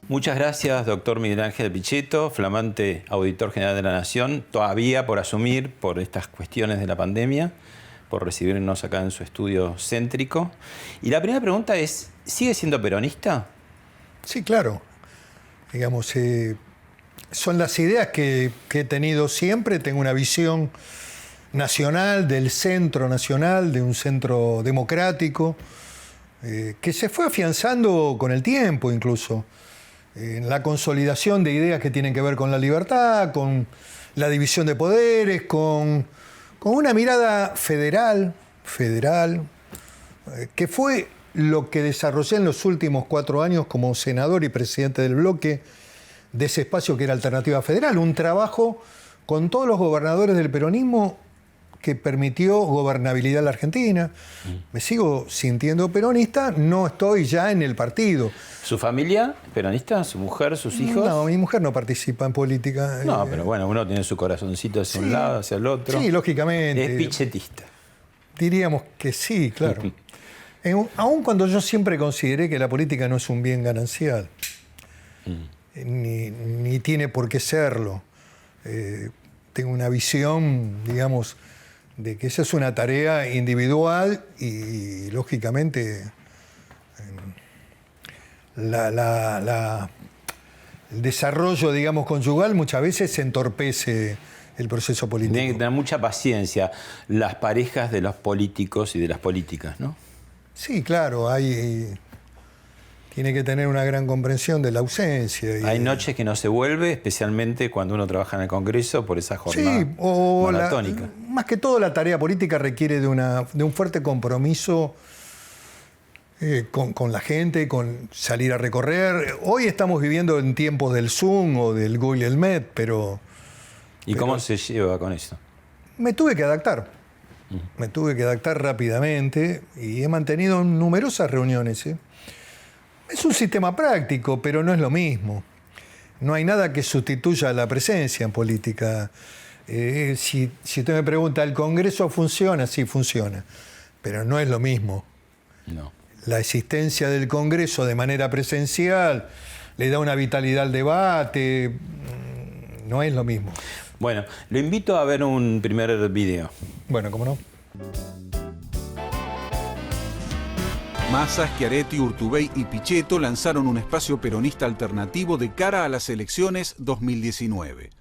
Muchas gracias, doctor Miguel Ángel Pichetto, flamante auditor general de la Nación, todavía por asumir por estas cuestiones de la pandemia, por recibirnos acá en su estudio céntrico. Y la primera pregunta es, ¿sigue siendo peronista? Sí, claro. Digamos, son las ideas que he tenido siempre. Tengo una visión nacional, del centro nacional, de un centro democrático, que se fue afianzando con el tiempo incluso. En la consolidación de ideas que tienen que ver con la libertad, con la división de poderes, con una mirada federal, que fue lo que desarrollé en los últimos 4 años como senador y presidente del bloque de ese espacio que era Alternativa Federal, un trabajo con todos los gobernadores del peronismo que permitió gobernabilidad a la Argentina. Me sigo sintiendo peronista, no estoy ya en el partido. ¿Su familia peronista? ¿Su mujer, sus hijos? No, mi mujer no participa en política. No, pero bueno, uno tiene su corazoncito hacia un lado, hacia el otro. Sí, lógicamente. Es pichetista. Diríamos que sí, claro. Aun cuando yo siempre consideré que la política no es un bien ganancial, ni tiene por qué serlo. Tengo una visión, digamos, de que esa es una tarea individual y lógicamente el desarrollo, digamos, conyugal muchas veces entorpece el proceso político. Tienen que tener mucha paciencia las parejas de los políticos y de las políticas, ¿no? Sí, claro, tiene que tener una gran comprensión de la ausencia. Hay noches que no se vuelve, especialmente cuando uno trabaja en el Congreso por esa jornada maratónica. Más que todo, la tarea política requiere de un fuerte compromiso con la gente, con salir a recorrer. Hoy estamos viviendo en tiempos del Zoom o del Google Meet, pero... ¿Y cómo se lleva con eso? Me tuve que adaptar. Me tuve que adaptar rápidamente y he mantenido numerosas reuniones, Es un sistema práctico, pero no es lo mismo. No hay nada que sustituya la presencia en política. Si usted me pregunta, ¿el Congreso funciona? Sí, funciona. Pero no es lo mismo. No. La existencia del Congreso de manera presencial le da una vitalidad al debate. No es lo mismo. Bueno, lo invito a ver un primer video. Bueno, ¿cómo no? Massa, Schiaretti, Urtubey y Pichetto lanzaron un espacio peronista alternativo de cara a las elecciones 2019.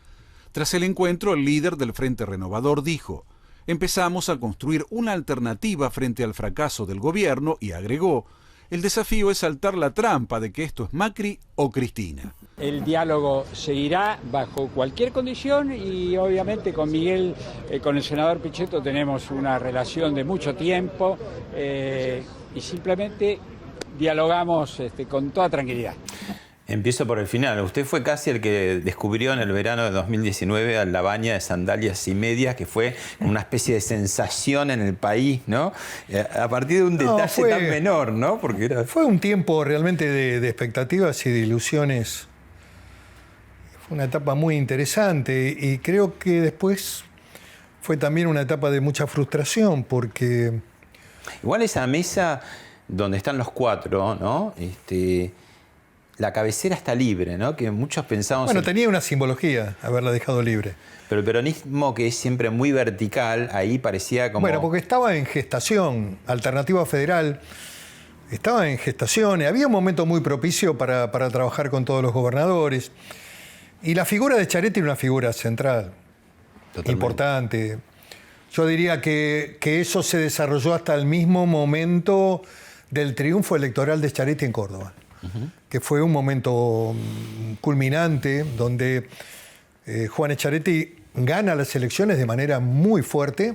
Tras el encuentro, el líder del Frente Renovador dijo: empezamos a construir una alternativa frente al fracaso del gobierno y agregó: el desafío es saltar la trampa de que esto es Macri o Cristina. El diálogo seguirá bajo cualquier condición y obviamente con Miguel, con el senador Pichetto tenemos una relación de mucho tiempo y simplemente dialogamos con toda tranquilidad. Empiezo por el final. Usted fue casi el que descubrió en el verano de 2019 a la baña de sandalias y medias, que fue una especie de sensación en el país, ¿no? A partir de un detalle tan menor, ¿no? Porque fue un tiempo realmente de expectativas y de ilusiones. Fue una etapa muy interesante y creo que después fue también una etapa de mucha frustración porque... Igual esa mesa donde están los cuatro, ¿no? La cabecera está libre, ¿no? Que muchos pensamos... Bueno, tenía una simbología haberla dejado libre. Pero el peronismo, que es siempre muy vertical, ahí parecía como... Bueno, porque estaba en gestación. Alternativa Federal estaba en gestación. Había un momento muy propicio para trabajar con todos los gobernadores. Y la figura de Schiaretti era una figura central. Totalmente. Importante. Yo diría que eso se desarrolló hasta el mismo momento del triunfo electoral de Schiaretti en Córdoba. Que fue un momento culminante donde Juan Schiaretti gana las elecciones de manera muy fuerte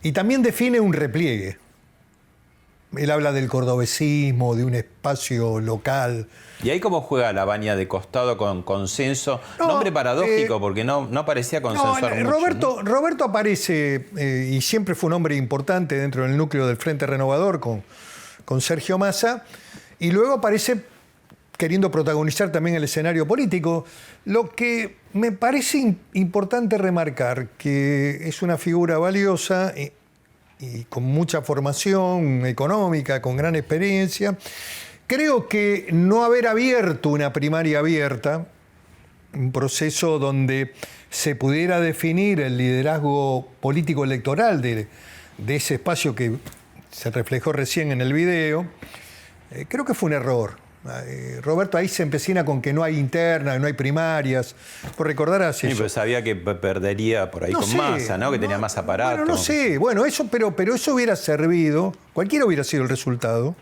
y también define un repliegue. Él habla del cordobesismo, de un espacio local. ¿Y ahí cómo juega Lavagna de costado con consenso? Nombre paradójico, porque no parecía consensuar mucho. Roberto aparece, y siempre fue un hombre importante dentro del núcleo del Frente Renovador con Sergio Massa, y luego aparece queriendo protagonizar también el escenario político. Lo que me parece importante remarcar, que es una figura valiosa y con mucha formación económica, con gran experiencia. Creo que no haber abierto una primaria abierta, un proceso donde se pudiera definir el liderazgo político electoral de ese espacio que se reflejó recién en el video, creo que fue un error. Roberto ahí se empecina con que no hay interna, no hay primarias. Por recordar así. Sí, pero sabía que perdería por ahí con Massa, ¿no? Que tenía más aparato. Bueno, no sé. Bueno, pero eso hubiera servido. Cualquiera hubiera sido el resultado.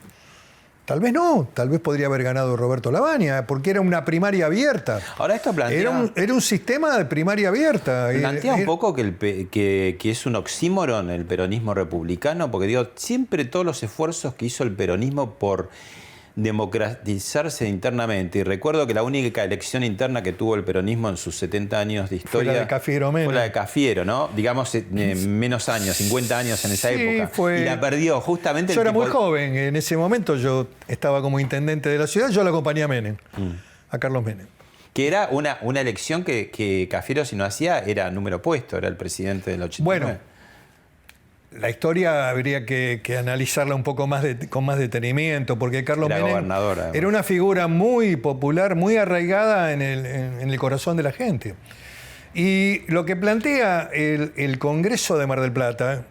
Tal vez no. Tal vez podría haber ganado Roberto Lavagna, porque era una primaria abierta. Ahora esto plantea... Era un sistema de primaria abierta. Plantea un poco que es un oxímoron el peronismo republicano, porque digo, siempre todos los esfuerzos que hizo el peronismo por democratizarse internamente. Y recuerdo que la única elección interna que tuvo el peronismo en sus 70 años de historia... Fue la de Cafiero Menem. Fue la de Cafiero, ¿no? Digamos, menos años, 50 años en esa época. Y la perdió justamente... Yo era muy joven. En ese momento yo estaba como intendente de la ciudad. Yo la acompañé a Menem, a Carlos Menem. Que era una elección que Cafiero, si no hacía, era número puesto. Era el presidente del 89. Bueno, la historia habría que analizarla un poco más con más detenimiento, porque Carlos Menem era una figura muy popular, muy arraigada en el corazón de la gente. Y lo que plantea el Congreso de Mar del Plata,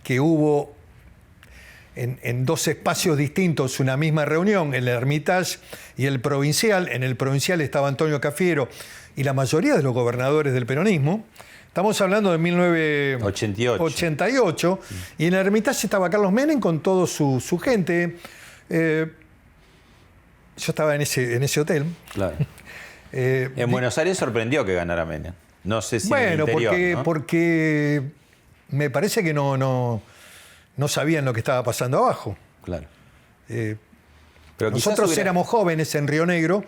que hubo en dos espacios distintos una misma reunión, el Hermitage y el Provincial. En el Provincial estaba Antonio Cafiero y la mayoría de los gobernadores del peronismo. Estamos hablando de 1988. Y en el Hermitage estaba Carlos Menem con toda su gente. Yo estaba en ese hotel. Claro. En Buenos Aires sorprendió que ganara Menem. No sé si en el interior, porque me parece que no sabían lo que estaba pasando abajo. Claro. Pero nosotros éramos jóvenes en Río Negro.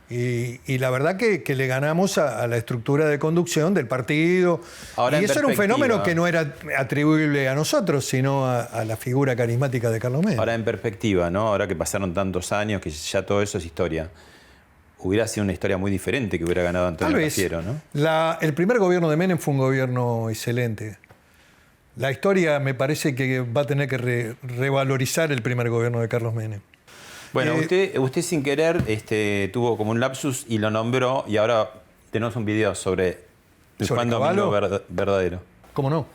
Y la verdad que le ganamos a la estructura de conducción del partido. Ahora, y eso era un fenómeno que no era atribuible a nosotros, sino a la figura carismática de Carlos Menem. Ahora en perspectiva, ¿no? Ahora que pasaron tantos años, que ya todo eso es historia. Hubiera sido una historia muy diferente que hubiera ganado Antonio Cafiero, ¿no? El primer gobierno de Menem fue un gobierno excelente. La historia me parece que va a tener que revalorizar el primer gobierno de Carlos Menem. Bueno, usted sin querer tuvo como un lapsus y lo nombró, y ahora tenemos un video sobre el Juan Domingo verdadero. ¿Cómo no?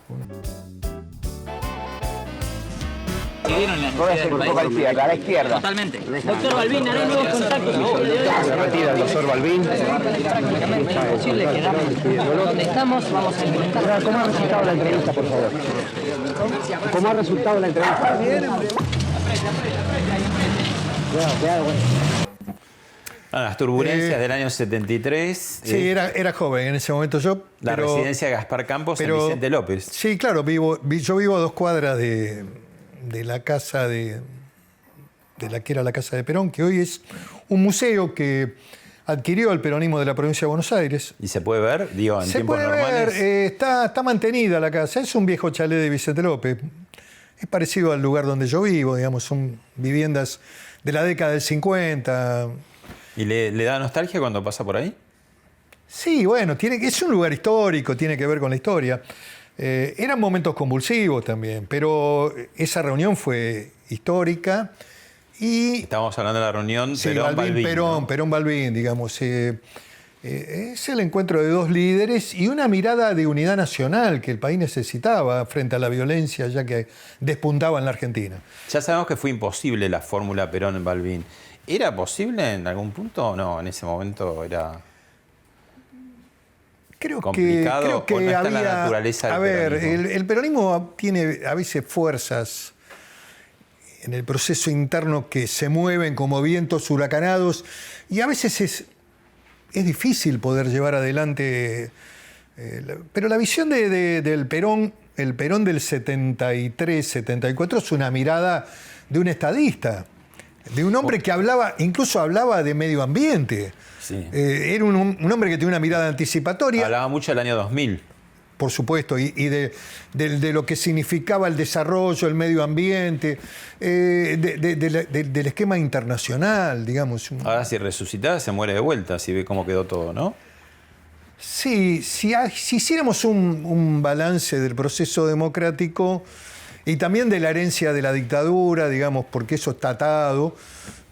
Póngase un poco a la izquierda, a la izquierda. Totalmente. Doctor Balbín, hará nuevos contactos. Se retira el doctor Balbín. Prácticamente imposible quedarnos donde estamos. Vamos a intentar. ¿Cómo ha resultado la entrevista, por favor? ¿Cómo ha resultado la entrevista? Las turbulencias del año 73. Sí, era joven en ese momento yo. La residencia de Gaspar Campos en Vicente López. Sí, claro, yo vivo a 2 cuadras de la casa de la que era la Casa de Perón, que hoy es un museo que adquirió el peronismo de la provincia de Buenos Aires. ¿Y se puede ver? Digo, en tiempos normales. Está mantenida la casa. Es un viejo chalet de Vicente López. Es parecido al lugar donde yo vivo, digamos, son viviendas de la década del 50. ¿Y le da nostalgia cuando pasa por ahí? Sí, bueno, es un lugar histórico, tiene que ver con la historia. Eran momentos convulsivos también, pero esa reunión fue histórica. Estábamos hablando de la reunión Perón-Balbín. Perón-Balbín, digamos. Es el encuentro de 2 líderes y una mirada de unidad nacional que el país necesitaba frente a la violencia ya que despuntaba en la Argentina. Ya sabemos que fue imposible la fórmula Perón-Balbín. ¿Era posible en algún punto o no? En ese momento era complicado. Creo que ¿o no está había, en la naturaleza del peronismo? El peronismo tiene a veces fuerzas en el proceso interno que se mueven como vientos huracanados y a veces es difícil poder llevar adelante. Pero la visión del Perón el Perón del 73, 74 es una mirada de un estadista, de un hombre que incluso hablaba de medio ambiente. Sí. Era un hombre que tenía una mirada anticipatoria. Hablaba mucho del año 2000. Por supuesto, y de lo que significaba el desarrollo, el medio ambiente, del esquema internacional, digamos. Ahora si resucitaba se muere de vuelta, si ve cómo quedó todo, ¿no? Sí, si hiciéramos un balance del proceso democrático y también de la herencia de la dictadura, digamos, porque eso está atado,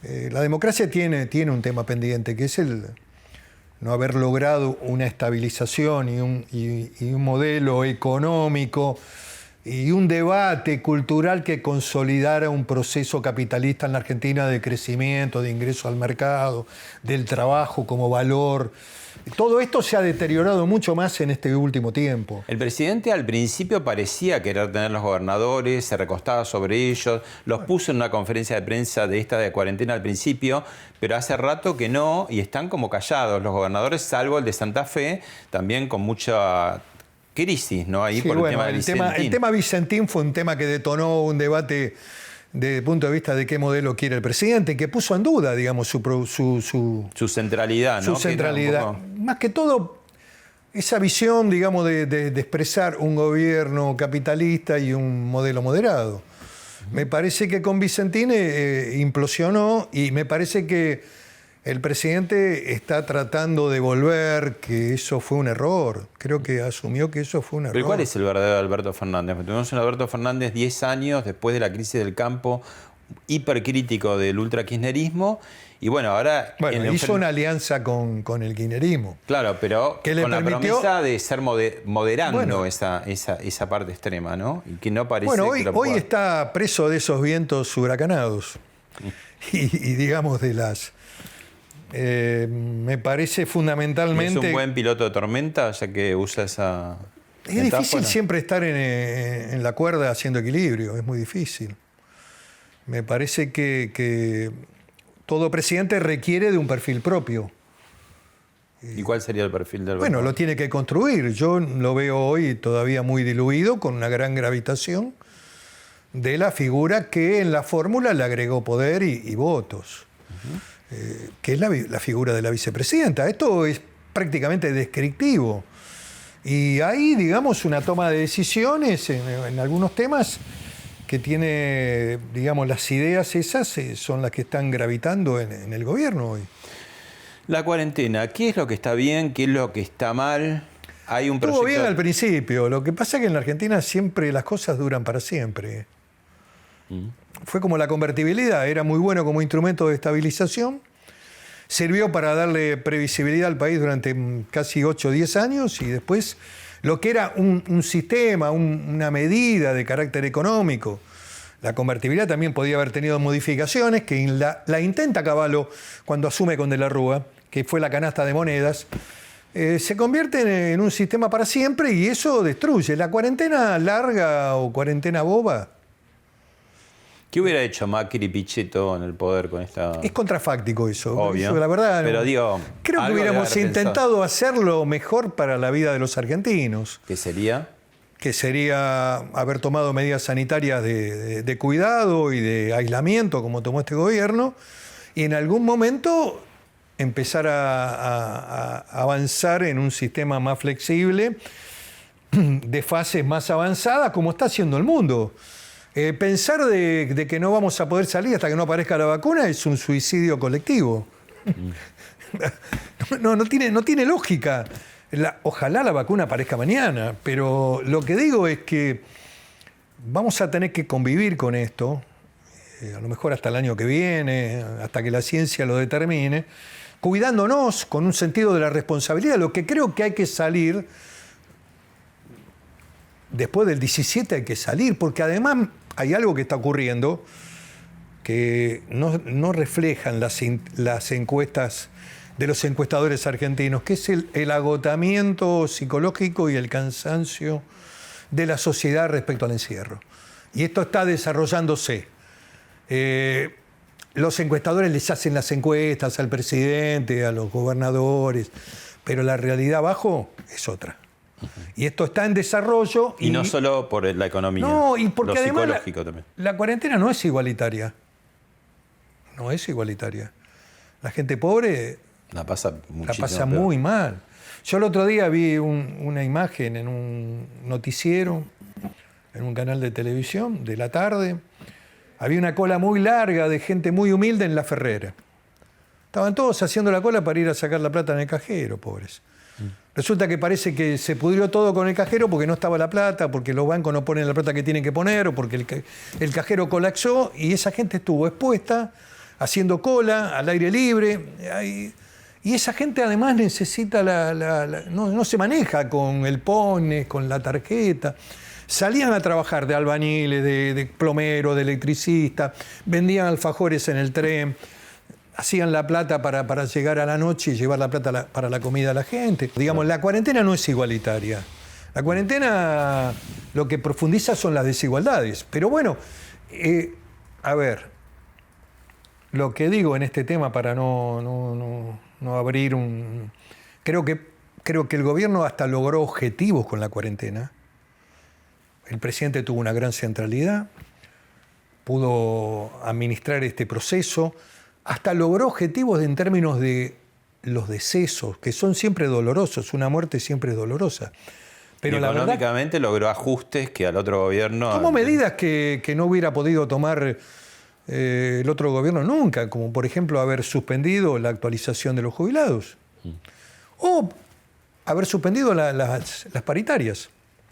la democracia tiene un tema pendiente, que es el no haber logrado una estabilización y un modelo económico y un debate cultural que consolidara un proceso capitalista en la Argentina de crecimiento, de ingreso al mercado, del trabajo como valor. Todo esto se ha deteriorado mucho más en este último tiempo. El presidente al principio parecía querer tener los gobernadores, se recostaba sobre ellos, los puso en una conferencia de prensa de cuarentena al principio, pero hace rato que no, y están como callados los gobernadores, salvo el de Santa Fe, también con mucha crisis, ¿no? Ahí Sí, por bueno, el tema de Vicentín. el tema Vicentín fue un tema que detonó un debate desde el punto de vista de qué modelo quiere el presidente, que puso en duda, digamos, su centralidad, ¿no? Su centralidad. Más que todo, esa visión, digamos, de expresar un gobierno capitalista y un modelo moderado. Me parece que con Vicentín implosionó y me parece que el presidente está tratando de volver, que eso fue un error. Creo que asumió que eso fue un error. ¿Pero cuál es el verdadero Alberto Fernández? Tuvimos un Alberto Fernández 10 años después de la crisis del campo, hipercrítico del ultrakirchnerismo, y bueno, ahora... Bueno, hizo una alianza con el kirchnerismo. Claro, pero que con le permitió... la promesa de ser moderando bueno, esa parte extrema, ¿no? Y que no parece bueno, que hoy está preso de esos vientos huracanados. Y digamos, de las... me parece fundamentalmente... ¿Es un buen piloto de tormenta, ya que usa esa Es metáfora? difícil siempre estar en la cuerda haciendo equilibrio, es muy difícil. Me parece que todo presidente requiere de un perfil propio. ¿Y cuál sería el perfil del Alberto? Bueno, lo tiene que construir. Yo lo veo hoy todavía muy diluido, con una gran gravitación de la figura que en la fórmula le agregó poder y votos. Que es la figura de la vicepresidenta. Esto es prácticamente descriptivo. Y hay, digamos, una toma de decisiones en algunos temas que tiene, digamos, las ideas esas son las que están gravitando en el gobierno hoy. La cuarentena, ¿qué es lo que está bien? ¿Qué es lo que está mal? Hay un Estuvo proyecto... bien al principio. Lo que pasa es que en la Argentina siempre las cosas duran para siempre. Fue como la convertibilidad, era muy bueno como instrumento de estabilización, sirvió para darle previsibilidad al país durante casi 8 o 10 años y después lo que era un sistema, una medida de carácter económico. La convertibilidad también podía haber tenido modificaciones, que la intenta Cavallo cuando asume con De la Rúa, que fue la canasta de monedas. Se convierte en un sistema para siempre y eso destruye. La cuarentena larga o cuarentena boba ¿Qué hubiera hecho Macri y Pichetto en el poder con esta...? es contrafáctico eso. Obvio. Eso, la verdad, pero digo, creo que hubiéramos intentado hacerlo mejor para la vida de los argentinos. ¿Qué sería? Que sería haber tomado medidas sanitarias de cuidado y de aislamiento, como tomó este gobierno, y en algún momento empezar a avanzar en un sistema más flexible, de fases más avanzadas, como está haciendo el mundo. Pensar de que no vamos a poder salir hasta que no aparezca la vacuna es un suicidio colectivo. No tiene lógica. Ojalá la vacuna aparezca mañana, pero lo que digo es que vamos a tener que convivir con esto, a lo mejor hasta el año que viene, hasta que la ciencia lo determine, cuidándonos con un sentido de la responsabilidad. Lo que creo que hay que salir, después del 17 hay que salir, porque además hay algo que está ocurriendo que no reflejan las encuestas de los encuestadores argentinos, que es el agotamiento psicológico y el cansancio de la sociedad respecto al encierro. Y esto está desarrollándose. Los encuestadores les hacen las encuestas al presidente, a los gobernadores, pero la realidad abajo es otra. Y esto está en desarrollo. Y no solo por la economía, no, y porque lo además psicológico también. La cuarentena no es igualitaria. No es igualitaria. La gente pobre La pasa muy mal. Yo el otro día vi una imagen en un noticiero, en un canal de televisión, de la tarde. Había una cola muy larga de gente muy humilde en La Ferrera. Estaban todos haciendo la cola para ir a sacar la plata en el cajero, pobres. Resulta que parece que se pudrió todo con el cajero porque no estaba la plata, porque los bancos no ponen la plata que tienen que poner, o porque el cajero colapsó y esa gente estuvo expuesta, haciendo cola, al aire libre. Y esa gente además necesita no se maneja con el PONE, con la tarjeta. Salían a trabajar de albañiles, de plomero, de electricista, vendían alfajores en el tren, hacían la plata para llegar a la noche y llevar la plata para la comida a la gente. Digamos, la cuarentena no es igualitaria. La cuarentena lo que profundiza son las desigualdades. Pero bueno, a ver, lo que digo en este tema para no abrir un... Creo que el gobierno hasta logró objetivos con la cuarentena. El presidente tuvo una gran centralidad, pudo administrar este proceso, hasta logró objetivos en términos de los decesos, que son siempre dolorosos, una muerte siempre es dolorosa. Pero y económicamente logró ajustes que al otro gobierno... Como medidas que no hubiera podido tomar el otro gobierno nunca, como por ejemplo haber suspendido la actualización de los jubilados, o haber suspendido las paritarias.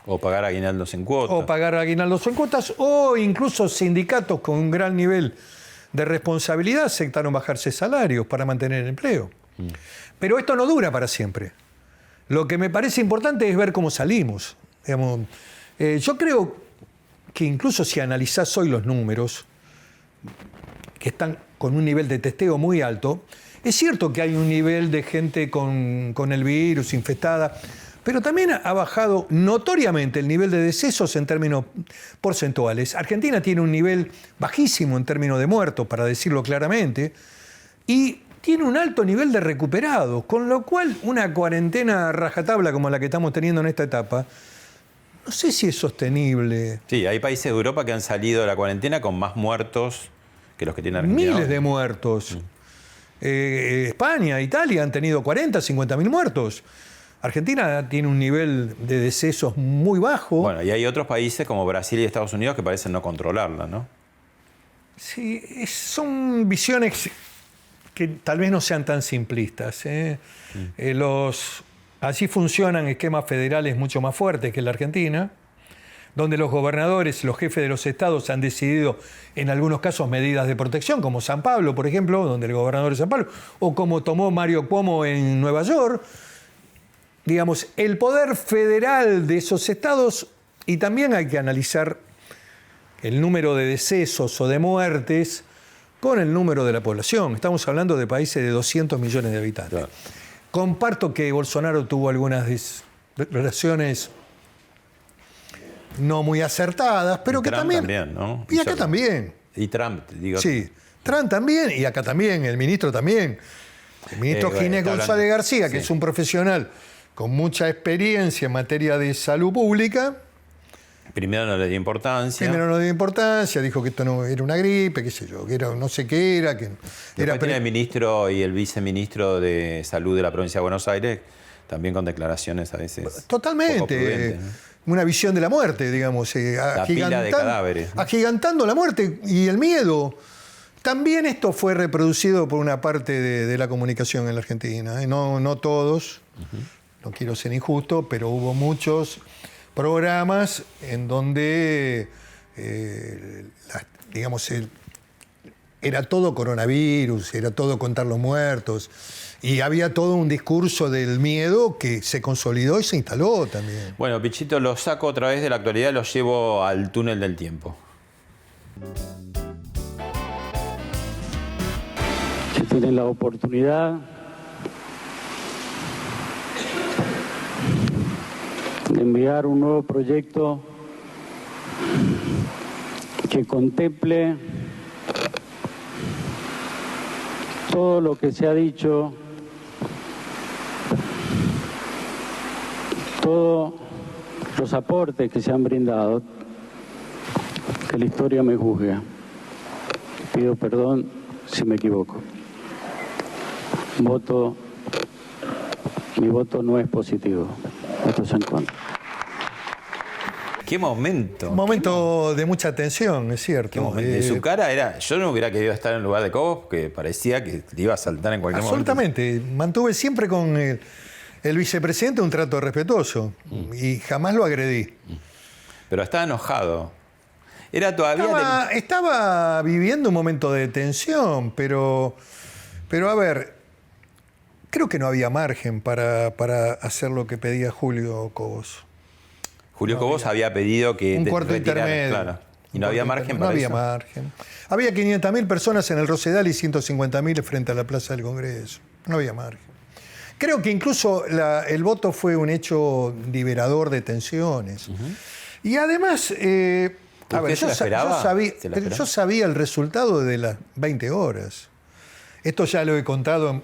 O pagar aguinaldos en cuotas. O pagar aguinaldos en cuotas, o incluso sindicatos con un gran nivel de responsabilidad aceptaron bajarse salarios para mantener el empleo. Pero esto no dura para siempre. Lo que me parece importante es ver cómo salimos. Digamos, yo creo que incluso si analizás hoy los números, que están con un nivel de testeo muy alto, es cierto que hay un nivel de gente con el virus infectada, pero también ha bajado notoriamente el nivel de decesos en términos porcentuales. Argentina tiene un nivel bajísimo en términos de muertos, para decirlo claramente, y tiene un alto nivel de recuperados, con lo cual una cuarentena rajatabla como la que estamos teniendo en esta etapa, no sé si es sostenible. Sí, hay países de Europa que han salido de la cuarentena con más muertos que los que tiene Argentina. Miles de muertos. España, Italia han tenido 40, 50 mil muertos. Argentina tiene un nivel de decesos muy bajo. Bueno, y hay otros países como Brasil y Estados Unidos que parecen no controlarla, ¿no? Sí, son visiones que tal vez no sean tan simplistas. Allí funcionan esquemas federales mucho más fuertes que en la Argentina, donde los gobernadores, los jefes de los estados han decidido, en algunos casos, medidas de protección, como San Pablo, por ejemplo, donde el gobernador es San Pablo, o como tomó Mario Cuomo en Nueva York. Digamos, el poder federal de esos estados, y también hay que analizar el número de decesos o de muertes con el número de la población. Estamos hablando de países de 200 millones de habitantes. Claro. Comparto que Bolsonaro tuvo algunas relaciones no muy acertadas, pero que Trump también, ¿no? Y acá también. Y Trump, digo. Sí, Trump también, y acá también, el ministro también. El ministro Ginés González García, que es un profesional con mucha experiencia en materia de salud pública. Primero no le dio importancia. Dijo que esto no era una gripe, qué sé yo, que era no sé qué era. Que era tiene el ministro y el viceministro de Salud de la provincia de Buenos Aires, también con declaraciones a veces. Totalmente. Poco prudentes, ¿no? Una visión de la muerte, digamos. La pila de cadáveres, ¿no? Agigantando la muerte y el miedo. También esto fue reproducido por una parte de la comunicación en la Argentina. No todos. No quiero ser injusto, pero hubo muchos programas en donde, digamos, era todo coronavirus, era todo contar los muertos, y había todo un discurso del miedo que se consolidó y se instaló también. Bueno, Pichito, los saco otra vez de la actualidad y los llevo al túnel del tiempo. Que tienen la oportunidad de enviar un nuevo proyecto que contemple todo lo que se ha dicho, todos los aportes que se han brindado, que la historia me juzgue. Pido perdón si me equivoco. Mi voto no es positivo. Voto es en contra. ¡Qué momento! Un momento de mucha tensión, es cierto. ¿Qué momento? De su cara era... Yo no hubiera querido estar en el lugar de Cobos porque parecía que le iba a saltar en cualquier momento. Absolutamente. Mantuve siempre con el vicepresidente un trato respetuoso y jamás lo agredí. Pero estaba enojado. Era todavía... Estaba viviendo un momento de tensión, pero a ver, creo que no había margen para hacer lo que pedía Julio Cobos. Julio Cobos había pedido que... Un cuarto intermedio. Claro. Y no había margen para eso. No había margen. Había 500.000 personas en el Rosedal y 150.000 frente a la Plaza del Congreso. No había margen. Creo que incluso el voto fue un hecho liberador de tensiones. Y además... a ver, yo sabía el resultado de las 20 horas. Esto ya lo he contado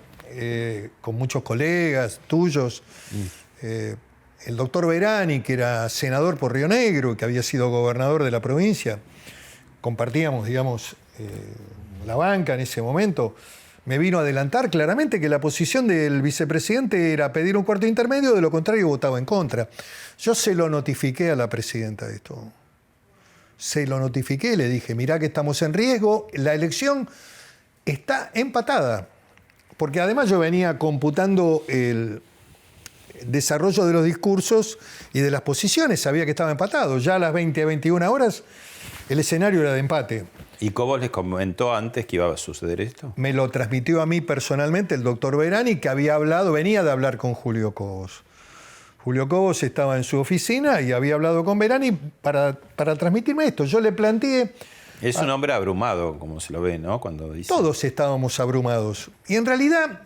con muchos colegas tuyos. El doctor Verani, que era senador por Río Negro, que había sido gobernador de la provincia, compartíamos, digamos, la banca en ese momento, me vino a adelantar claramente que la posición del vicepresidente era pedir un cuarto intermedio, de lo contrario votaba en contra. Yo se lo notifiqué a la presidenta de esto. Se lo notifiqué, le dije, mirá que estamos en riesgo, la elección está empatada. Porque además yo venía computando el desarrollo de los discursos y de las posiciones, sabía que estaba empatado. Ya a las 20 a 21 horas el escenario era de empate. ¿Y Cobos les comentó antes que iba a suceder esto? Me lo transmitió a mí personalmente el doctor Verani, que venía de hablar con Julio Cobos. Julio Cobos estaba en su oficina y había hablado con Verani para transmitirme esto. Yo le planteé... Es un hombre abrumado, como se lo ve, ¿no? Cuando dice... Todos estábamos abrumados. Y en realidad,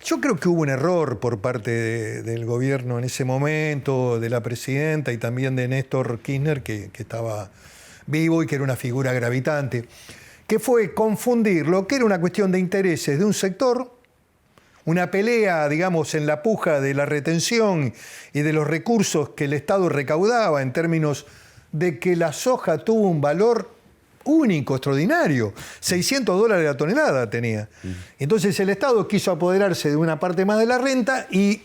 yo creo que hubo un error por parte del gobierno en ese momento, de la presidenta y también de Néstor Kirchner, que estaba vivo y que era una figura gravitante, que fue confundir lo que era una cuestión de intereses de un sector, una pelea, digamos, en la puja de la retención y de los recursos que el Estado recaudaba en términos de que la soja tuvo un valor único, extraordinario. $600 la tonelada tenía. Entonces el Estado quiso apoderarse de una parte más de la renta y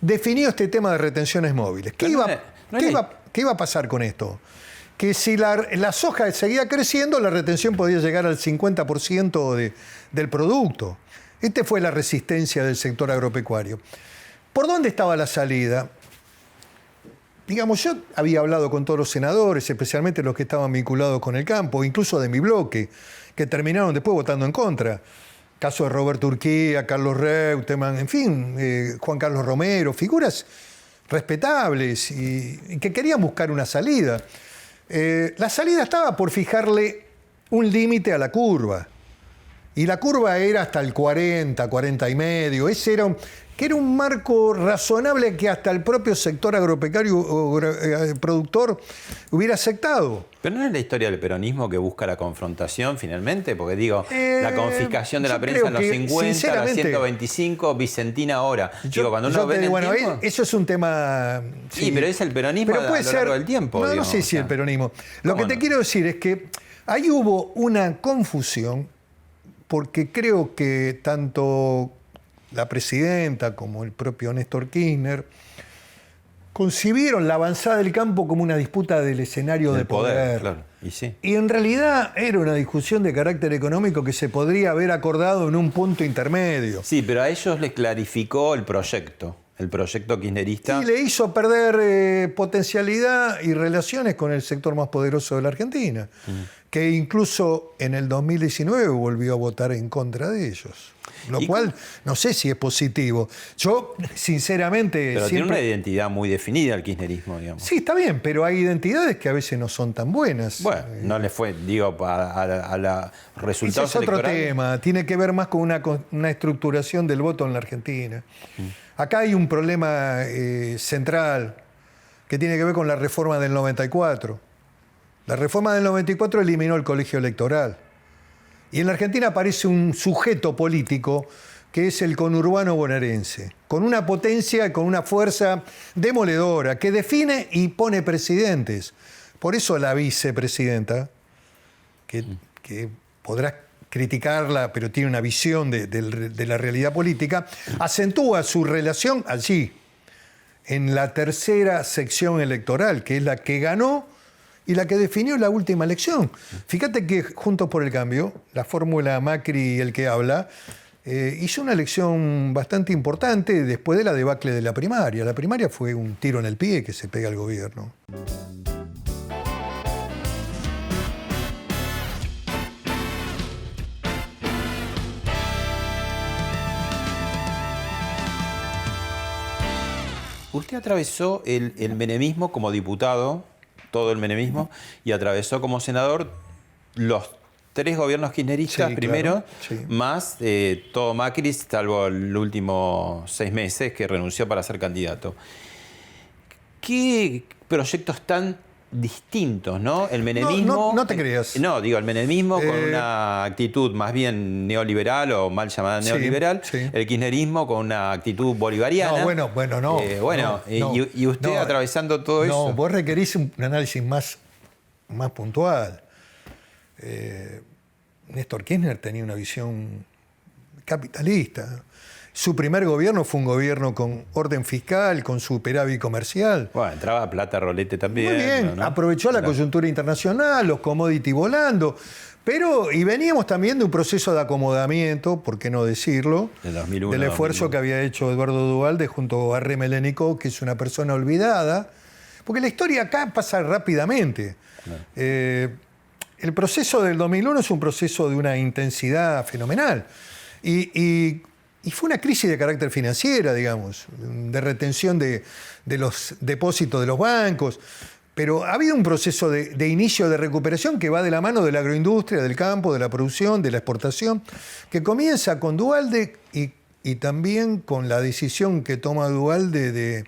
definió este tema de retenciones móviles. ¿Qué iba a pasar con esto? Que si la soja seguía creciendo, la retención podía llegar al 50% del producto. Esta fue la resistencia del sector agropecuario. ¿Por dónde estaba la salida? Digamos, yo había hablado con todos los senadores, especialmente los que estaban vinculados con el campo, incluso de mi bloque, que terminaron después votando en contra. Caso de Roberto Urquía, Carlos Reutemann, en fin, Juan Carlos Romero, figuras respetables y que querían buscar una salida. La salida estaba por fijarle un límite a la curva. Y la curva era hasta el 40, 40 y medio. Ese era un marco razonable que hasta el propio sector agropecuario o productor hubiera aceptado. ¿Pero no es la historia del peronismo que busca la confrontación finalmente? Porque digo, la confiscación de la prensa en los 50, la 125, Vicentina ahora. Cuando uno ve eso es un tema... Sí, pero es el peronismo a lo largo del tiempo. No sé si el peronismo. Lo que te quiero decir es que ahí hubo una confusión porque creo que tanto la presidenta como el propio Néstor Kirchner concibieron la avanzada del campo como una disputa del escenario de poder. Claro. Y sí. Y en realidad era una discusión de carácter económico que se podría haber acordado en un punto intermedio. Sí, pero a ellos les clarificó el proyecto kirchnerista. Y le hizo perder potencialidad y relaciones con el sector más poderoso de la Argentina, que incluso en el 2019 volvió a votar en contra de ellos. Lo cual no sé si es positivo. Yo, sinceramente... Pero tiene una identidad muy definida el kirchnerismo, digamos. Sí, está bien, pero hay identidades que a veces no son tan buenas. Bueno, no le fue, digo, a la resultados ese es otro electorales. tema. Tiene que ver más con una estructuración del voto en la Argentina. Acá hay un problema central que tiene que ver con la reforma del 94. La reforma del 94 eliminó el colegio electoral. Y en la Argentina aparece un sujeto político que es el conurbano bonaerense, con una potencia y con una fuerza demoledora, que define y pone presidentes. Por eso la vicepresidenta, que podrás criticarla, pero tiene una visión de la realidad política, acentúa su relación allí, en la tercera sección electoral, que es la que ganó y la que definió la última elección. Fíjate que Juntos por el Cambio, la fórmula Macri y el que habla, hizo una elección bastante importante después de la debacle de la primaria. La primaria fue un tiro en el pie que se pega al gobierno. Usted atravesó el menemismo como diputado, todo el menemismo, y atravesó como senador los 3 gobiernos kirchneristas primero, claro, sí. Más todo Macri, salvo el último 6 meses que renunció para ser candidato. ¿Qué proyectos tan distintos, no? El menemismo... No te creas. No, digo, el menemismo con una actitud más bien neoliberal o mal llamada neoliberal. Sí. El kirchnerismo con una actitud bolivariana. No. Y usted atravesando todo eso. No, vos requerís un análisis más puntual. Néstor Kirchner tenía una visión capitalista. Su primer gobierno fue un gobierno con orden fiscal, con superávit comercial. Bueno, entraba plata rolete también. Muy bien, ¿no? aprovechó la coyuntura internacional, los commodities volando. Y veníamos también de un proceso de acomodamiento, por qué no decirlo, del 2001, del esfuerzo 2001. que había hecho Eduardo Duhalde junto a Rem Helénico, que es una persona olvidada. Porque la historia acá pasa rápidamente. Claro. El proceso del 2001 es un proceso de una intensidad fenomenal. Y fue una crisis de carácter financiera, digamos, de retención de los depósitos de los bancos. Pero ha habido un proceso de inicio de recuperación que va de la mano de la agroindustria, del campo, de la producción, de la exportación, que comienza con Duhalde y también con la decisión que toma Duhalde de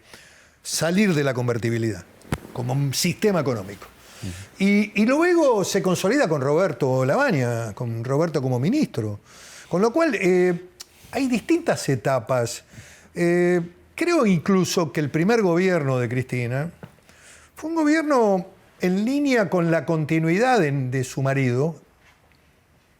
salir de la convertibilidad como un sistema económico. Y luego se consolida con Roberto Lavagna, con Roberto como ministro. Con lo cual hay distintas etapas. Creo incluso que el primer gobierno de Cristina fue un gobierno en línea con la continuidad de su marido,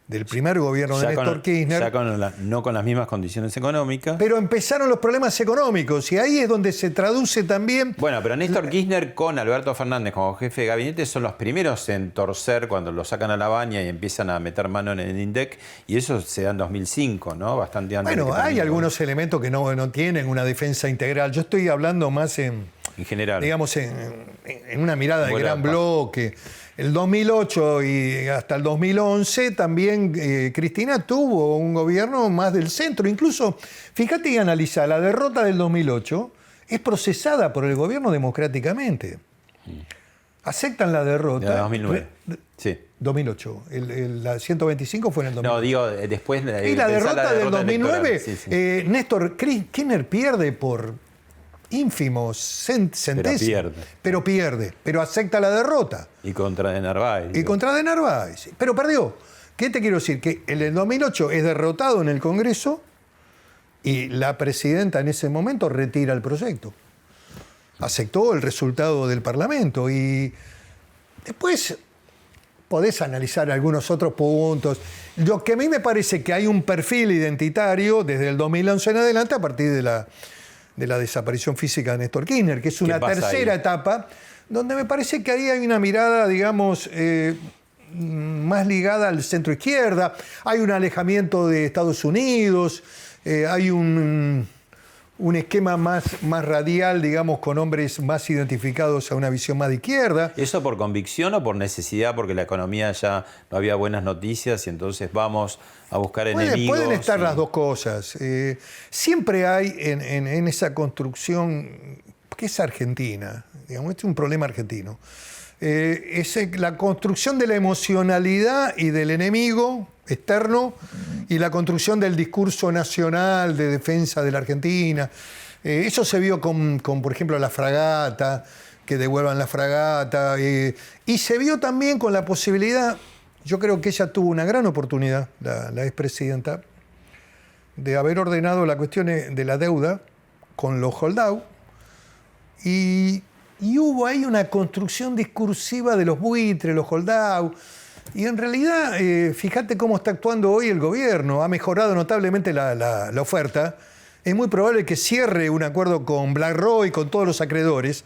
del primer gobierno de Néstor Kirchner. Ya no con las mismas condiciones económicas. Pero empezaron los problemas económicos y ahí es donde se traduce también... Bueno, pero Néstor Kirchner con Alberto Fernández como jefe de gabinete son los primeros en torcer cuando lo sacan a Lavagna y empiezan a meter mano en el INDEC, y eso se da en 2005, ¿no? Bastante antes. Bueno, hay algunos elementos que no tienen una defensa integral. Yo estoy hablando más en general. Digamos, en una mirada de gran bloque. El 2008 y hasta el 2011 también Cristina tuvo un gobierno más del centro. Incluso, fíjate y analiza, la derrota del 2008 es procesada por el gobierno democráticamente. Aceptan la derrota. De 2009. Sí. 2008. La 125 fue en el 2008. No, digo, después de y la derrota del 2009, sí. Néstor Kirchner pierde por ínfimos centésimos. Pero pierde. Pero acepta la derrota. Y contra de Narváez. Y contra de Narváez. Pero perdió. ¿Qué te quiero decir? Que en el 2008 es derrotado en el Congreso y la presidenta en ese momento retira el proyecto. Aceptó el resultado del Parlamento y después podés analizar algunos otros puntos. Lo que a mí me parece que hay un perfil identitario desde el 2011 en adelante a partir de la desaparición física de Néstor Kirchner, que es una tercera etapa, donde me parece que ahí hay una mirada, digamos, más ligada al centro izquierda. Hay un alejamiento de Estados Unidos, hay un esquema más radial, digamos, con hombres más identificados a una visión más de izquierda. ¿Eso por convicción o por necesidad? Porque la economía ya no había buenas noticias y entonces vamos a buscar enemigos. Pueden estar las dos cosas. Siempre hay en esa construcción, que es argentina, digamos, este es un problema argentino, es la construcción de la emocionalidad y del enemigo externo y la construcción del discurso nacional de defensa de la Argentina. Eso se vio con, por ejemplo, la fragata, que devuelvan la fragata, y se vio también con la posibilidad, yo creo que ella tuvo una gran oportunidad, la expresidenta, de haber ordenado la cuestión de la deuda con los holdout y hubo ahí una construcción discursiva de los buitres, los holdout. Y en realidad, fíjate cómo está actuando hoy el gobierno. Ha mejorado notablemente la oferta. Es muy probable que cierre un acuerdo con BlackRock y con todos los acreedores,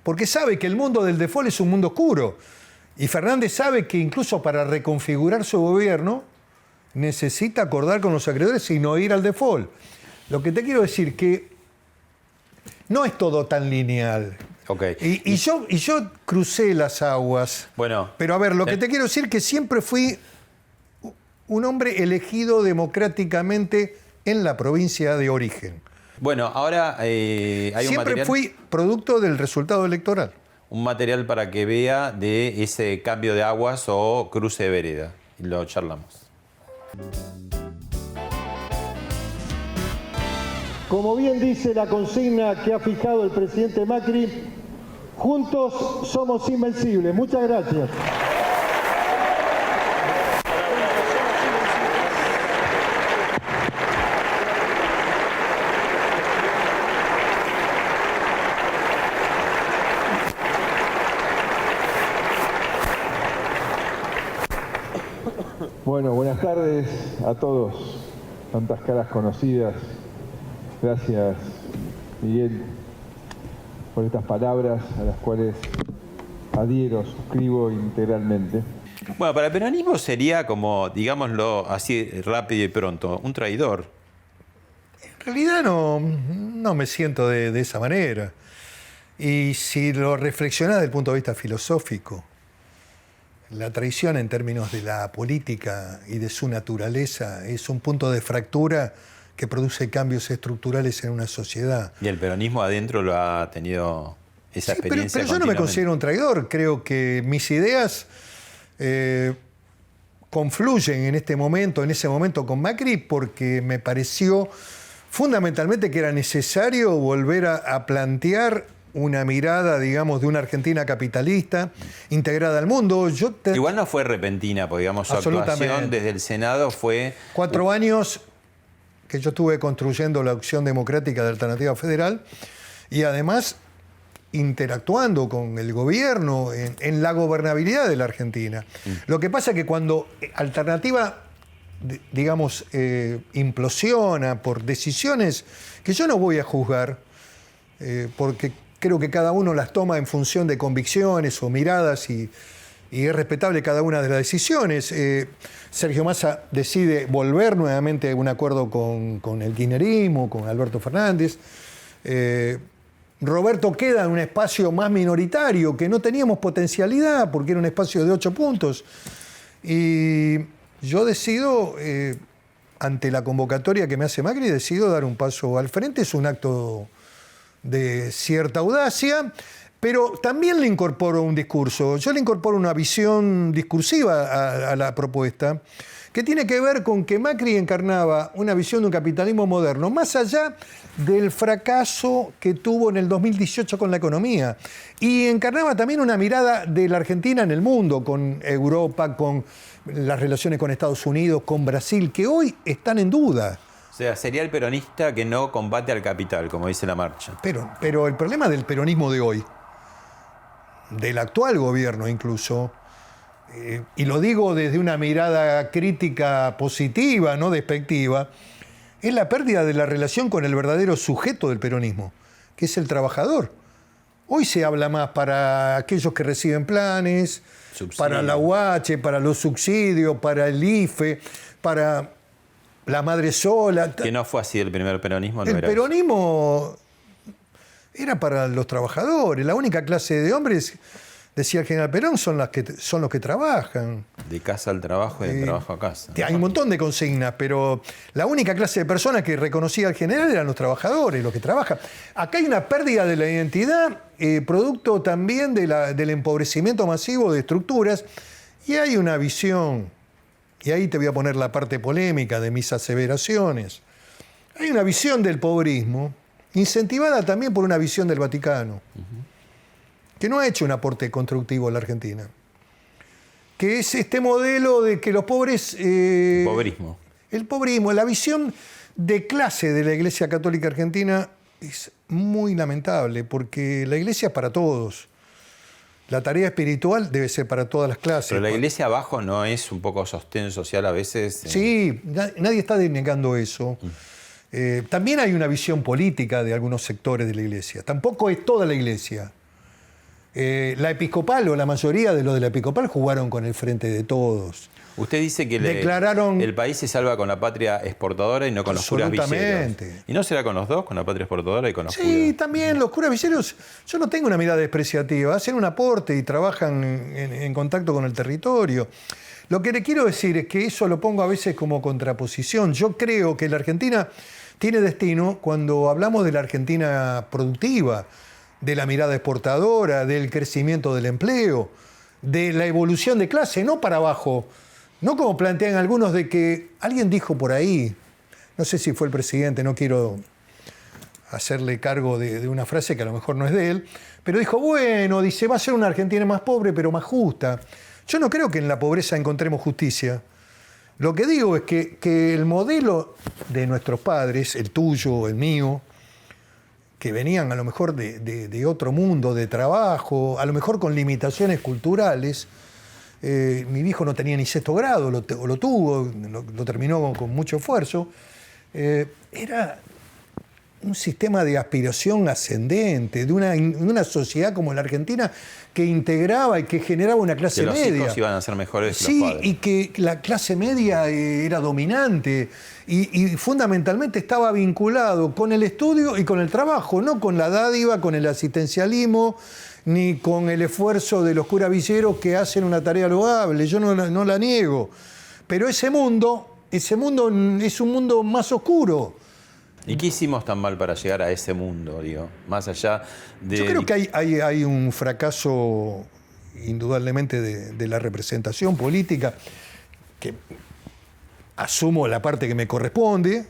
porque sabe que el mundo del default es un mundo oscuro. Y Fernández sabe que incluso para reconfigurar su gobierno necesita acordar con los acreedores y no ir al default. Lo que te quiero decir que no es todo tan lineal. Okay. Y yo crucé las aguas. Bueno, pero a ver, lo que te quiero decir es que siempre fui un hombre elegido democráticamente en la provincia de origen. Bueno, ahora hay un siempre material... fui producto del resultado electoral. Un material para que vea de ese cambio de aguas o cruce de vereda. Y lo charlamos. Como bien dice la consigna que ha fijado el presidente Macri, juntos somos invencibles. Muchas gracias. Bueno, buenas tardes a todos. Tantas caras conocidas. Gracias, Miguel, por estas palabras a las cuales adhiero, suscribo integralmente. Bueno, para el peronismo sería como, digámoslo así rápido y pronto, un traidor. En realidad no me siento de esa manera. Y si lo reflexionás desde el punto de vista filosófico, la traición en términos de la política y de su naturaleza es un punto de fractura que produce cambios estructurales en una sociedad. Y el peronismo adentro lo ha tenido esa experiencia. Pero yo no me considero un traidor. Creo que mis ideas confluyen en ese momento con Macri, porque me pareció fundamentalmente que era necesario volver a plantear una mirada, digamos, de una Argentina capitalista, integrada al mundo. Igual no fue repentina, porque digamos, su actuación desde el Senado fue... 4 años que yo estuve construyendo la opción democrática de Alternativa Federal y además interactuando con el gobierno en la gobernabilidad de la Argentina. Lo que pasa es que cuando Alternativa, digamos, implosiona por decisiones que yo no voy a juzgar, porque creo que cada uno las toma en función de convicciones o miradas y es respetable cada una de las decisiones. Sergio Massa decide volver nuevamente a un acuerdo con el kirchnerismo, con Alberto Fernández. Roberto queda en un espacio más minoritario, que no teníamos potencialidad, porque era un espacio de 8 puntos. Y yo decido, ante la convocatoria que me hace Macri, decido dar un paso al frente. Es un acto de cierta audacia, pero también le incorporo un discurso. Yo le incorporo una visión discursiva a la propuesta, que tiene que ver con que Macri encarnaba una visión de un capitalismo moderno, más allá del fracaso que tuvo en el 2018 con la economía. Y encarnaba también una mirada de la Argentina en el mundo, con Europa, con las relaciones con Estados Unidos, con Brasil, que hoy están en duda. O sea, sería el peronista que no combate al capital, como dice la marcha. Pero el problema del peronismo de hoy, del actual gobierno incluso, y lo digo desde una mirada crítica positiva, no despectiva, es la pérdida de la relación con el verdadero sujeto del peronismo, que es el trabajador. Hoy se habla más para aquellos que reciben planes, para la UH, para los subsidios, para el IFE, para la madre sola. Que no fue así el primer peronismo. El peronismo era para los trabajadores. La única clase de hombres, decía el general Perón, son los que trabajan. De casa al trabajo y del trabajo a casa. Hay un montón de consignas, pero la única clase de personas que reconocía el general eran los trabajadores, los que trabajan. Acá hay una pérdida de la identidad, producto también del empobrecimiento masivo de estructuras, y hay una visión, y ahí te voy a poner la parte polémica de mis aseveraciones, hay una visión del pobrismo, incentivada también por una visión del Vaticano, que no ha hecho un aporte constructivo a la Argentina, que es este modelo de que los pobres... pobrismo. El pobrismo, la visión de clase de la Iglesia Católica Argentina es muy lamentable, porque la Iglesia es para todos. La tarea espiritual debe ser para todas las clases. Pero la Iglesia abajo no es un poco sostén social a veces. Sí, nadie está denegando eso. También hay una visión política de algunos sectores de la Iglesia. Tampoco es toda la Iglesia. La episcopal o la mayoría de los de la episcopal jugaron con el frente de todos. Usted dice que declararon, el país se salva con la patria exportadora y no con los curas villeros. ¿Y no será con los dos, con la patria exportadora y con los curas? Sí, también los curas villeros, yo no tengo una mirada despreciativa, hacen un aporte y trabajan en contacto con el territorio. Lo que le quiero decir es que eso lo pongo a veces como contraposición. Yo creo que la Argentina tiene destino cuando hablamos de la Argentina productiva, de la mirada exportadora, del crecimiento del empleo, de la evolución de clase, no para abajo. No como plantean algunos de que alguien dijo por ahí, no sé si fue el presidente, no quiero hacerle cargo de una frase que a lo mejor no es de él, pero dijo, bueno, dice, va a ser una Argentina más pobre pero más justa. Yo no creo que en la pobreza encontremos justicia. Lo que digo es que el modelo de nuestros padres, el tuyo, el mío, que venían a lo mejor de otro mundo, de trabajo, a lo mejor con limitaciones culturales. Mi viejo no tenía ni sexto grado, lo tuvo, lo terminó con mucho esfuerzo. Era un sistema de aspiración ascendente, de una sociedad como la Argentina que integraba y que generaba una clase media. Que los hijos iban a ser mejores que los padres. Sí, y que la clase media era dominante y fundamentalmente estaba vinculado con el estudio y con el trabajo, no con la dádiva, con el asistencialismo, ni con el esfuerzo de los curas villeros que hacen una tarea loable. Yo no la niego. Pero ese mundo es un mundo más oscuro. ¿Y qué hicimos tan mal para llegar a ese mundo, digo? Más allá de... Yo creo que hay un fracaso, indudablemente, de la representación política, que asumo la parte que me corresponde,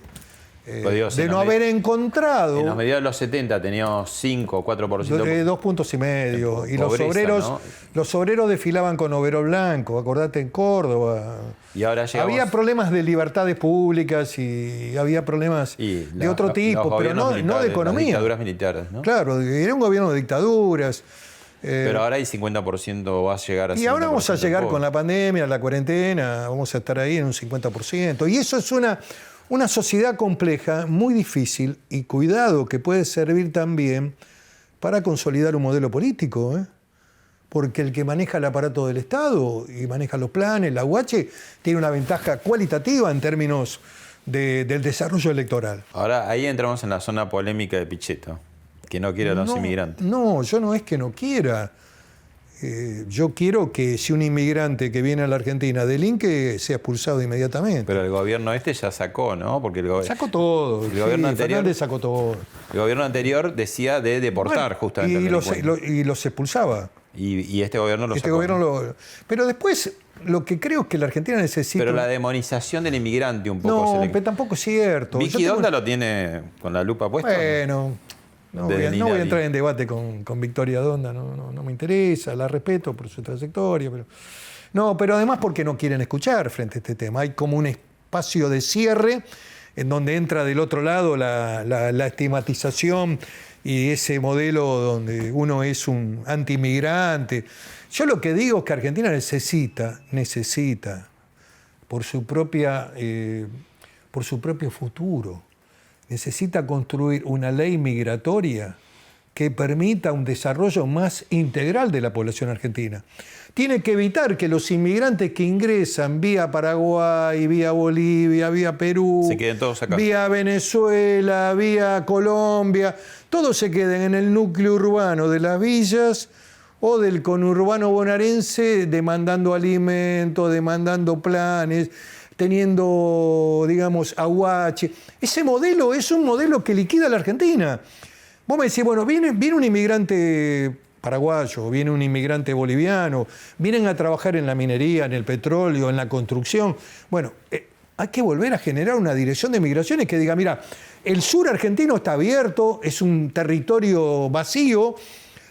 de no haber encontrado... En los mediados de los 70 teníamos 5 o 4%. 2 puntos y medio. Y pobreza, los obreros desfilaban con overol blanco, acordate, en Córdoba. Y ahora llegamos... Había problemas de libertades públicas y había problemas de otro tipo, pero no de economía. Las dictaduras militares, ¿no? Claro, era un gobierno de dictaduras. Pero ahora hay 50%, va a llegar a 50%. Y ahora vamos a llegar con la pandemia, la cuarentena, vamos a estar ahí en un 50%. Y eso es una sociedad compleja, muy difícil, y cuidado, que puede servir también para consolidar un modelo político, ¿eh? Porque el que maneja el aparato del Estado y maneja los planes, la UH, tiene una ventaja cualitativa en términos del desarrollo electoral. Ahora, ahí entramos en la zona polémica de Pichetto, que no quiere a los inmigrantes. No, yo no es que no quiera. Yo quiero que si un inmigrante que viene a la Argentina delinque, sea expulsado inmediatamente. Pero el gobierno ya sacó, ¿no? Porque sacó todo. El gobierno anterior Fernández sacó todo. El gobierno anterior decía de deportar, justamente. Y los expulsaba. Y este gobierno lo sacó. Pero después, lo que creo es que la Argentina necesita... Pero la demonización del inmigrante un poco... No, pero tampoco es cierto. Vicky Donda lo tiene con la lupa puesta. Bueno... No voy a entrar en debate con Victoria Donda, no me interesa, la respeto por su trayectoria. Pero además porque no quieren escuchar frente a este tema. Hay como un espacio de cierre en donde entra del otro lado la estigmatización y ese modelo donde uno es un anti-inmigrante. Yo lo que digo es que Argentina necesita, por su propio futuro, necesita construir una ley migratoria que permita un desarrollo más integral de la población argentina. Tiene que evitar que los inmigrantes que ingresan vía Paraguay, vía Bolivia, vía Perú, se queden todos acá, vía Venezuela, vía Colombia, todos se queden en el núcleo urbano de las villas o del conurbano bonaerense demandando alimentos, demandando planes, teniendo, digamos, aguache. Ese modelo es un modelo que liquida a la Argentina. Vos me decís, bueno, viene un inmigrante paraguayo, viene un inmigrante boliviano, vienen a trabajar en la minería, en el petróleo, en la construcción. Bueno, hay que volver a generar una dirección de migraciones que diga, mira, el sur argentino está abierto, es un territorio vacío,